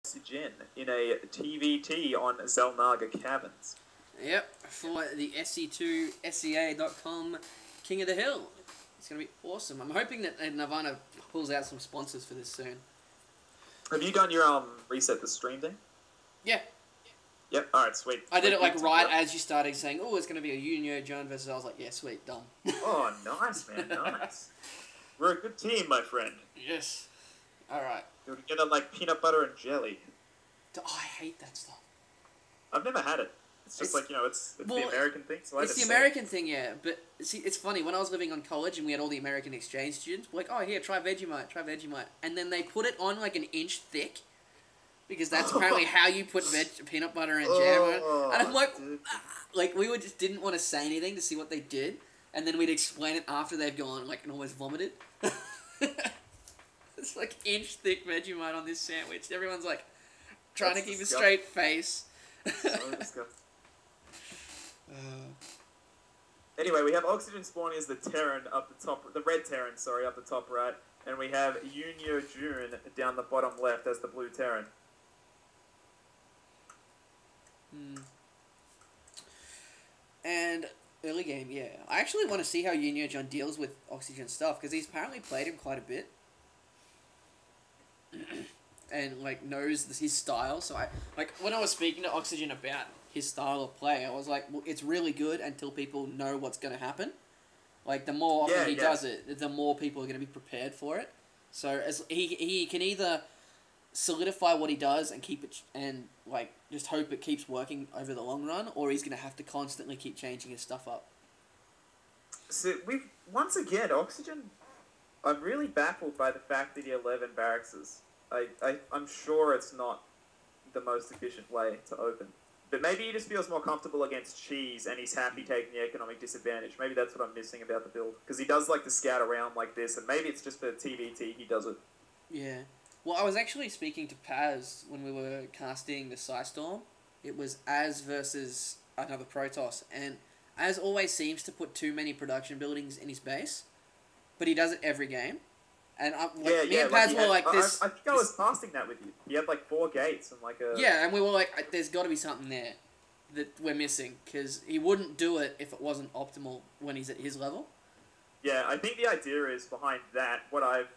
Oxygen in a TVT on Zelnaga Caverns. Yep, for the SE2 SEA.com King of the Hill. It's going to be awesome. I'm hoping that Nirvana pulls out some sponsors for this soon. Have you done your reset the stream thing? Yeah. Yep, alright, sweet. I did it like right as you started saying, oh, it's going to be a Junior John versus... I was like, yeah, sweet, done. Oh, nice, man, nice. We're a good team, my friend. Yes. Alright. You're together like peanut butter and jelly. Oh, I hate that stuff. I've never had it. It's just like, you know, it's the American thing. So it's the American thing, yeah. But see, it's funny. When I was living on college and we had all the American exchange students, we're like, oh, here, try Vegemite, try Vegemite. And then they put it on like an inch thick. Because that's apparently how you put peanut butter and jam on it. And I'm like, like we just didn't want to say anything to see what they did. And then we'd explain it after they've gone, like, and almost vomited. It's like inch thick Vegemite on this sandwich. Everyone's like trying to keep a straight face. So disgusting. Anyway, we have Oxygen spawning as the Terran up the top, the red Terran, sorry, up the top right, and we have Junior June down the bottom left as the blue Terran. And early game, yeah. I actually want to see how Junior John deals with Oxygen stuff, because he's apparently played him quite a bit. And, like, knows his style, so like, when I was speaking to Oxygen about his style of play, I was like, well, it's really good until people know what's going to happen. Like, the more often he does it, the more people are going to be prepared for it. So, as he can either solidify what he does and keep it, and, like, just hope it keeps working over the long run, or he's going to have to constantly keep changing his stuff up. So, once again, Oxygen, I'm really baffled by the fact that he 11 barracks. I'm sure it's not the most efficient way to open. But maybe he just feels more comfortable against cheese and he's happy taking the economic disadvantage. Maybe that's what I'm missing about the build. Because he does like to scout around like this, and maybe it's just for TVT he does it. Yeah. Well, I was actually speaking to Paz when we were casting the Psystorm. It was Az versus another Protoss, and Az always seems to put too many production buildings in his base, but he does it every game. And me and Paz were like this... I think I was casting that with you. He had like 4 gates and like a... Yeah, and we were like, there's got to be something there that we're missing, because he wouldn't do it if it wasn't optimal when he's at his level. Yeah, I think the idea is behind that, what I've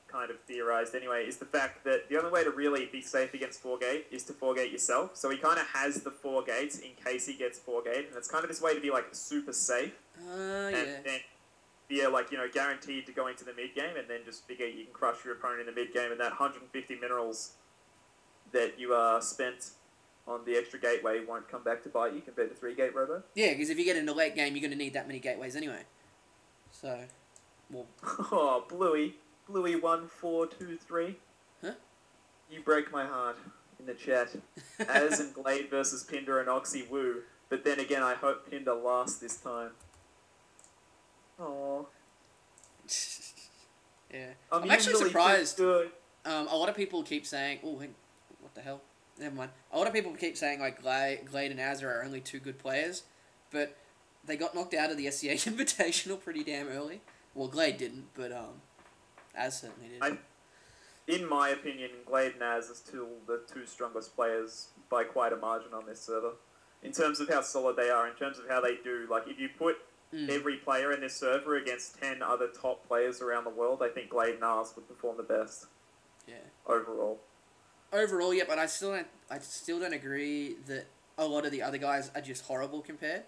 kind of theorized anyway, is the fact that the only way to really be safe against 4-gate is to 4-gate yourself. So he kind of has the 4 gates in case he gets 4-gate, and it's kind of this way to be like super safe. Yeah. And then... Yeah, like, you know, guaranteed to go into the mid-game, and then just figure you can crush your opponent in the mid-game, and that 150 minerals that you spent on the extra gateway won't come back to bite you compared to 3-gate robo. Yeah, because if you get into late game, you're going to need that many gateways anyway. So, well... Oh, Bluey. Bluey 1423. Huh? You break my heart in the chat. Az and Glade versus Pinder and Oxy woo. But then again, I hope Pinder lasts this time. Oh. Yeah. I'm actually surprised. Good. A lot of people keep saying, oh, what the hell? Never mind. A lot of people keep saying, like, Glade and Azra are only 2 good players, but they got knocked out of the SCA Invitational pretty damn early. Well, Glade didn't, but Az certainly did. In my opinion, Glade and Az are still the 2 strongest players by quite a margin on this server. In terms of how solid they are, in terms of how they do, like, if you put every player in this server against 10 other top players around the world, I think Glade and Az would perform the best. Yeah. Overall. Overall, yeah, but I still don't agree that a lot of the other guys are just horrible compared.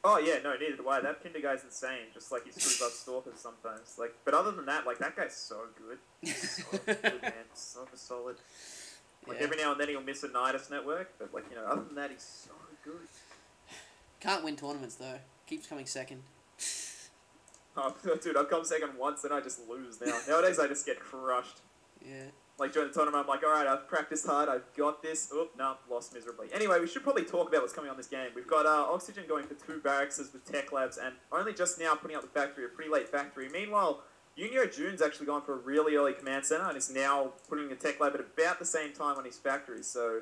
Oh yeah, no, neither do I. That Pinder guy's insane. Just like he screws up stalkers sometimes. Like, but other than that, like that guy's so good. So good, man. So solid. Like every now and then he'll miss a Nidus network, but like, you know, other than that, he's so good. Can't win tournaments though. Keeps coming second. Oh, dude, I've come second once and I just lose now. Nowadays, I just get crushed. Yeah. Like, during the tournament, I'm like, alright, I've practiced hard, I've got this. Oop, no, lost miserably. Anyway, we should probably talk about what's coming on this game. We've got Oxygen going for 2 barracks with Tech Labs, and only just now putting out the factory, a pretty late factory. Meanwhile, Junior June's actually gone for a really early command center, and is now putting a Tech Lab at about the same time on his factory, so...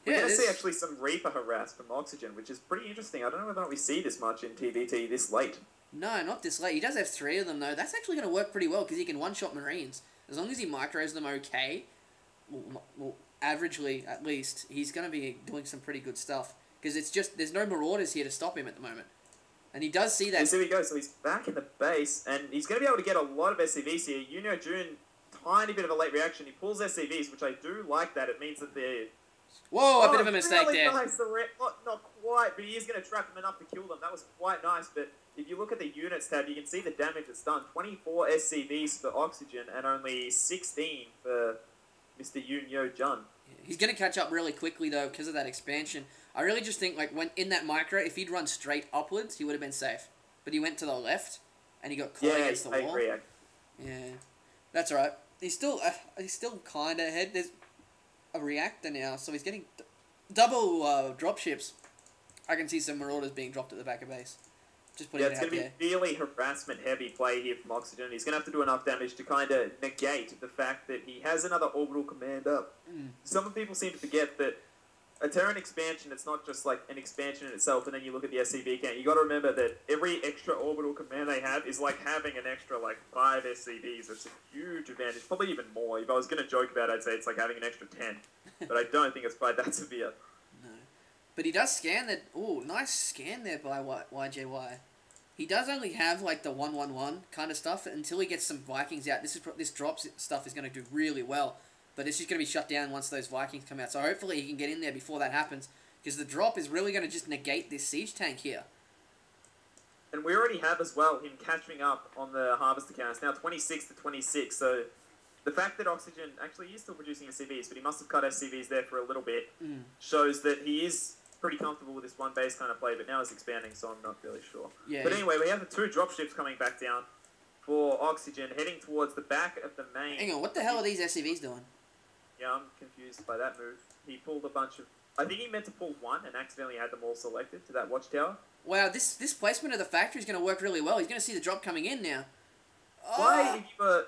We're going to see actually some Reaper harass from Oxygen, which is pretty interesting. I don't know whether or not we see this much in TVT this late. No, not this late. He does have 3 of them, though. That's actually going to work pretty well, because he can one-shot Marines. As long as he micros them okay, well, averagely at least, he's going to be doing some pretty good stuff. Because it's just, there's no Marauders here to stop him at the moment. And he does see that. So here we go. So he's back in the base, and he's going to be able to get a lot of SCVs here. Yunyo Jun, tiny bit of a late reaction. He pulls SCVs, which I do like that. It means that they're... Whoa, a bit of a mistake really there. Nice. Not quite, but he is going to trap them enough to kill them. That was quite nice, but if you look at the units tab, you can see the damage it's done. 24 SCVs for Oxygen and only 16 for Mr. Yunyo Jun. He's going to catch up really quickly, though, because of that expansion. I really just think, like, when in that micro, if he'd run straight upwards, he would have been safe. But he went to the left, and he got caught against the wall. Agree. Yeah, that's right. He's still kind of ahead. There's a reactor now, so he's getting double drop ships. I can see some Marauders being dropped at the back of base. Just putting it out there. It's going to be really harassment-heavy play here from Oxygen. He's going to have to do enough damage to kind of negate the fact that he has another orbital command up. Some people seem to forget that a Terran expansion, it's not just like an expansion in itself, and then you look at the SCV count. You got to remember that every extra orbital command they have is like having an extra like 5 SCVs. It's a huge advantage, probably even more. If I was going to joke about it, I'd say it's like having an extra 10, but I don't think it's quite that severe. No, but he does scan that. Oh, nice scan there by YJY. He does only have like the 1-1-1 kind of stuff until he gets some Vikings out. This drop stuff is going to do really well. But it's just going to be shut down once those Vikings come out. So hopefully he can get in there before that happens. Because the drop is really going to just negate this siege tank here. And we already have as well him catching up on the harvester count. It's now 26 to 26. So the fact that Oxygen, actually he is still producing SCVs, but he must have cut SCVs there for a little bit, shows that he is pretty comfortable with this one base kind of play. But now he's expanding, so I'm not really sure. Yeah, but anyway, we have the 2 dropships coming back down for Oxygen, heading towards the back of the main. Hang on, what the hell are these SCVs doing? Yeah, I'm confused by that move. He pulled a bunch of... I think he meant to pull one and accidentally had them all selected to that watchtower. Wow, this placement of the factory is going to work really well. He's going to see the drop coming in now. Why, if you were...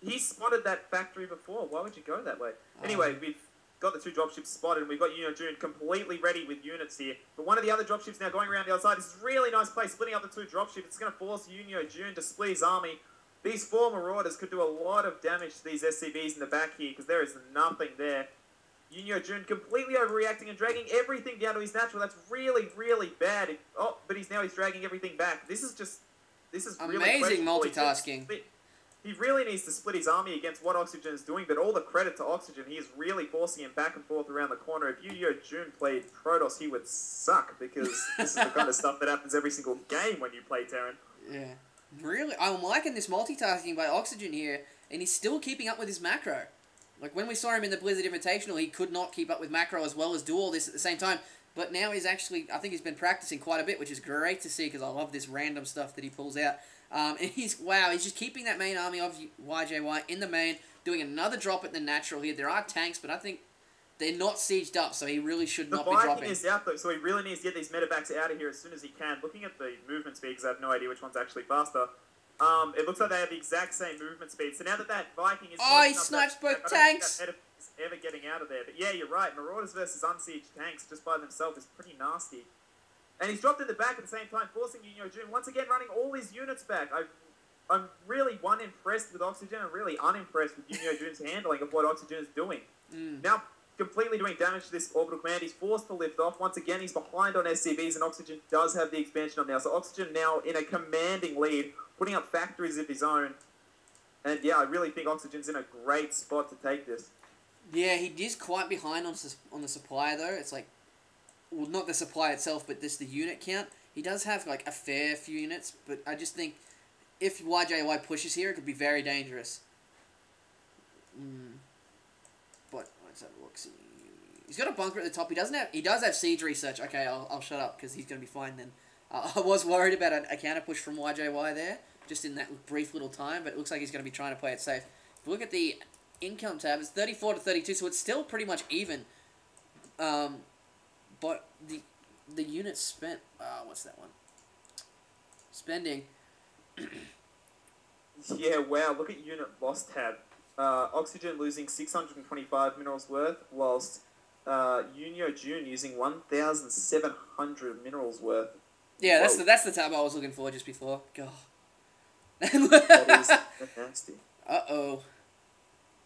He spotted that factory before. Why would you go that way? Anyway, we've got the 2 dropships spotted, and we've got Yunyo Jun completely ready with units here. But one of the other dropships now going around the other side. This is a really nice play, splitting up the 2 dropships. It's going to force Yunyo Jun to split his army. These 4 Marauders could do a lot of damage to these SCVs in the back here, because there is nothing there. Yunyo Jun completely overreacting and dragging everything down to his natural. That's really, really bad. But he's dragging everything back. This is really amazing multitasking. He really needs to split his army against what Oxygen is doing, but all the credit to Oxygen. He is really forcing him back and forth around the corner. If Yunyo Jun played Protoss, he would suck, because this is the kind of stuff that happens every single game when you play Terran. Yeah. Really, I'm liking this multitasking by Oxygen here, and he's still keeping up with his macro. Like, when we saw him in the Blizzard Invitational, he could not keep up with macro as well as do all this at the same time. But now he's actually, I think he's been practicing quite a bit, which is great to see, because I love this random stuff that he pulls out. And he's just keeping that main army of YJY in the main, doing another drop at the natural here. There are tanks, but I think they're not sieged up, so he really should not be dropping. The Viking is out, though, so he really needs to get these medevacs out of here as soon as he can. Looking at the movement speed, because I have no idea which one's actually faster, it looks like they have the exact same movement speed. So now that Viking is... Oh, he snipes both tanks! I don't think that is ever getting out of there. But yeah, you're right. Marauders versus unsieged tanks just by themselves is pretty nasty. And he's dropped in the back at the same time, forcing Yunyo Jun once again running all his units back. I'm really, impressed with Oxygen and really unimpressed with Yunyo Jun's handling of what Oxygen is doing. Now, completely doing damage to this orbital command. He's forced to lift off. Once again, he's behind on SCVs, and Oxygen does have the expansion on now. So Oxygen now in a commanding lead, putting up factories of his own. And yeah, I really think Oxygen's in a great spot to take this. Yeah, he is quite behind on the supply, though. It's like, well, not the supply itself, but just the unit count. He does have like a fair few units, but I just think if YJY pushes here, it could be very dangerous. But let's have a look. See, he's got a bunker at the top. He does have siege research. Okay, I'll shut up because he's gonna be fine then. I was worried about a counter push from YJY there, just in that brief little time, but it looks like he's gonna be trying to play it safe. If we look at the income tab, it's 34 to 32, so it's still pretty much even. But the units spent. What's that one? Spending. Yeah, wow, look at unit loss tab. Oxygen losing 625 minerals worth, whilst Yunyo Jun using 1,700 minerals worth. Yeah, that's the tab I was looking for just before. God. That is nasty. Uh-oh.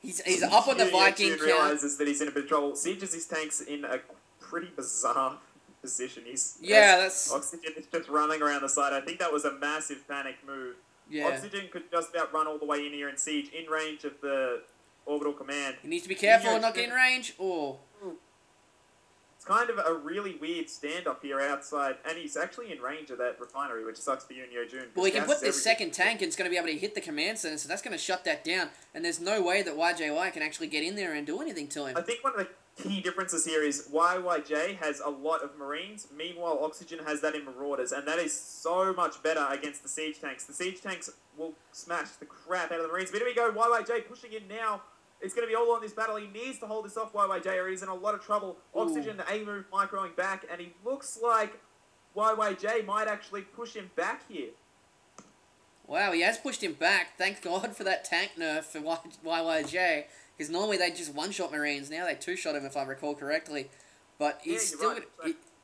He's up on the Viking June count. realizes that he's in a bit of trouble. Sieges his tanks in a pretty bizarre position. Oxygen is just running around the side. I think that was a massive panic move. Yeah. Oxygen could just about run all the way in here and Siege in range of the orbital command. He needs to be careful and not get in range. Oh. It's kind of a really weird stand-up here outside, and he's actually in range of that refinery, which sucks for June. Well, he can put this second tank, and it's going to be able to hit the command center, so that's going to shut that down, and there's no way that YJY can actually get in there and do anything to him. I think one of the key differences here is YYJ has a lot of Marines, meanwhile Oxygen has that in Marauders, and that is so much better against the Siege tanks. The Siege tanks will smash the crap out of the Marines, but here we go, YYJ pushing in now. It's going to be all on this battle. He needs to hold this off, YYJ, or he's in a lot of trouble. Oxygen, A move, microing back, and he looks like YYJ might actually push him back here. Wow, he has pushed him back. Thank God for that tank nerf for YYJ, because normally they just one-shot Marines. Now they two-shot him, if I recall correctly. But he's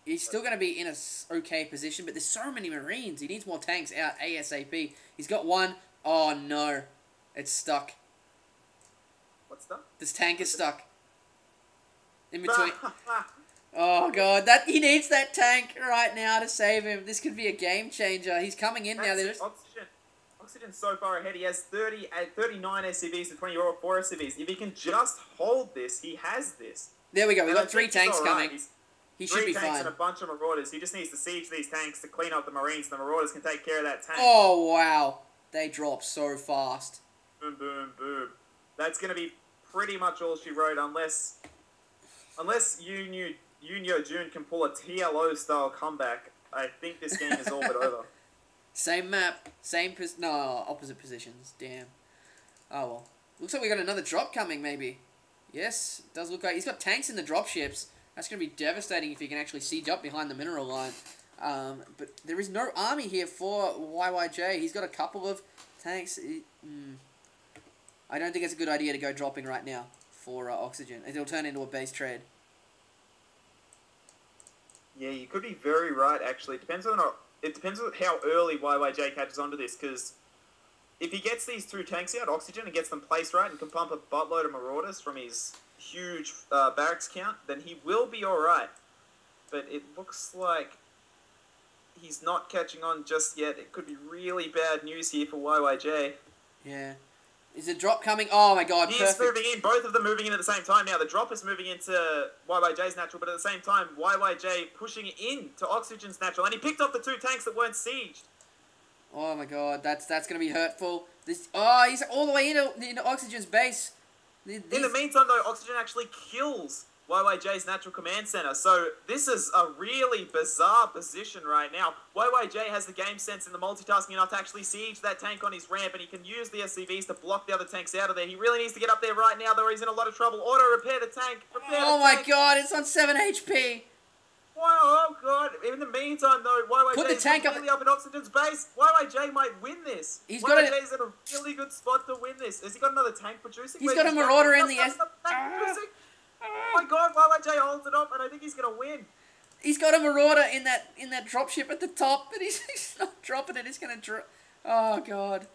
he's still going to be in a okay position, but there's so many Marines. He needs more tanks out ASAP. He's got one. Oh, no. It's stuck. What's stuck? This tank is stuck. In between. Oh, God. He needs that tank right now to save him. This could be a game changer. He's coming in now. Oxygen's so far ahead. He has 39 SCVs to 24 SCVs. If he can just hold this, he has this. There we go. We've got 3 tanks coming. He should be fine. 3 tanks and a bunch of Marauders. He just needs to siege these tanks to clean up the Marines. The Marauders can take care of that tank. Oh, wow. They drop so fast. Boom, boom, boom. That's going to be pretty much all she wrote, unless June can pull a TLO style comeback. I think this game is all but over. Same map, opposite positions. Damn. Oh well. Looks like we got another drop coming, maybe. Yes, it does look like he's got tanks in the drop ships. That's going to be devastating if he can actually siege up behind the mineral line. But there is no army here for YYJ. He's got a couple of tanks. I don't think it's a good idea to go dropping right now for Oxygen. It'll turn into a base trade. Yeah, you could be very right, actually. It depends on how early YYJ catches onto this, because if he gets these 2 tanks out, Oxygen, and gets them placed right and can pump a buttload of Marauders from his huge barracks count, then he will be alright. But it looks like he's not catching on just yet. It could be really bad news here for YYJ. Yeah. Is the drop coming? Oh my God, perfect. He's moving in. Both of them moving in at the same time now. The drop is moving into YYJ's natural, but at the same time, YYJ pushing in to Oxygen's natural. And he picked up the 2 tanks that weren't sieged. Oh my God, that's going to be hurtful. He's all the way into Oxygen's base. In the meantime, though, Oxygen actually kills YYJ's natural command center. So this is a really bizarre position right now. YYJ has the game sense and the multitasking enough to actually siege that tank on his ramp, and he can use the SCVs to block the other tanks out of there. He really needs to get up there right now, though. He's in a lot of trouble. Auto repair the tank. Oh my God, it's on 7 HP. Oh God! In the meantime, though, YYJ is completely up in Oxygen's base. YYJ might win this. YYJ is in a really good spot to win this. Has he got another tank producing? He's got a Marauder in the Oh my God! YYJ holds it up, and I think he's gonna win. He's got a Marauder in that dropship at the top, but he's not dropping it. He's gonna drop. Oh God,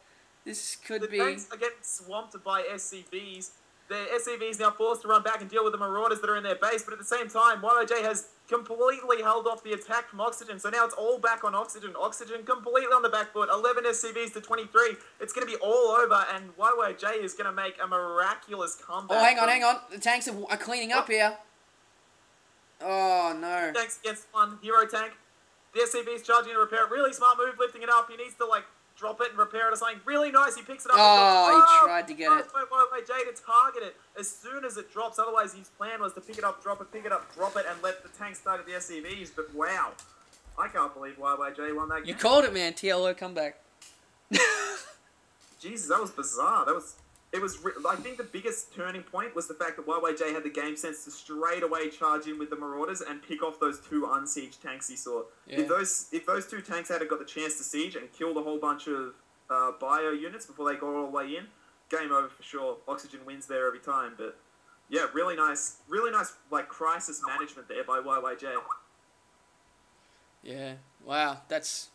this could be. The tanks are getting swamped by SCVs. The SCVs now forced to run back and deal with the Marauders that are in their base, but at the same time, YYJ has completely held off the attack from Oxygen, so now it's all back on Oxygen. Oxygen completely on the back foot, 11 SCVs to 23. It's going to be all over, and YYJ is going to make a miraculous comeback. Oh, hang on. The tanks are cleaning up here. Oh, no. Tanks against one hero tank. The SCV's charging to repair it. Really smart move, lifting it up. He needs to, drop it and repair it or something. Really nice. He picks it up. He tried to get it. YYJ to target it as soon as it drops. Otherwise, his plan was to pick it up, drop it, and let the tanks target the SCVs. But wow, I can't believe YYJ won that game. You called it, man. TLO comeback. Jesus, that was bizarre. I think the biggest turning point was the fact that YYJ had the game sense to straight away charge in with the Marauders and pick off those 2 unsieged tanks he saw. Yeah. If those 2 tanks had got the chance to siege and killed a whole bunch of bio units before they got all the way in, game over for sure. Oxygen wins there every time. But yeah, really nice crisis management there by YYJ. Yeah. Wow. That's